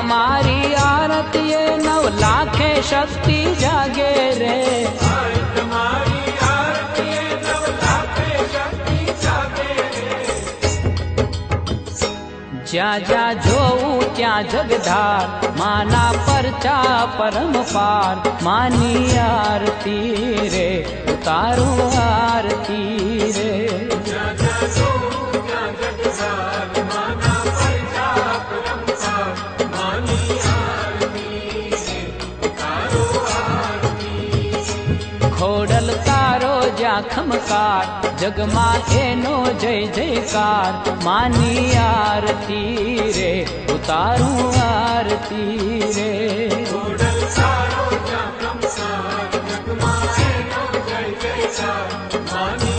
તમારી આરતીએ 9 લાખે શક્તિ જાગે રે જ્યાં જ્યાં જોઉં ત્યાં જગધાર માના પરચા પરમ પાર માની આરતી રે ઉતારું આરતી રે ખોડલ તારો જ્યાં ખમકાર જગમાં એનો જય જયકાર માની આરતી રે ઉતારું આરતી રે ખોડલ તારો જ્યાં ખમકાર જગમાં એનો જય જયકાર માની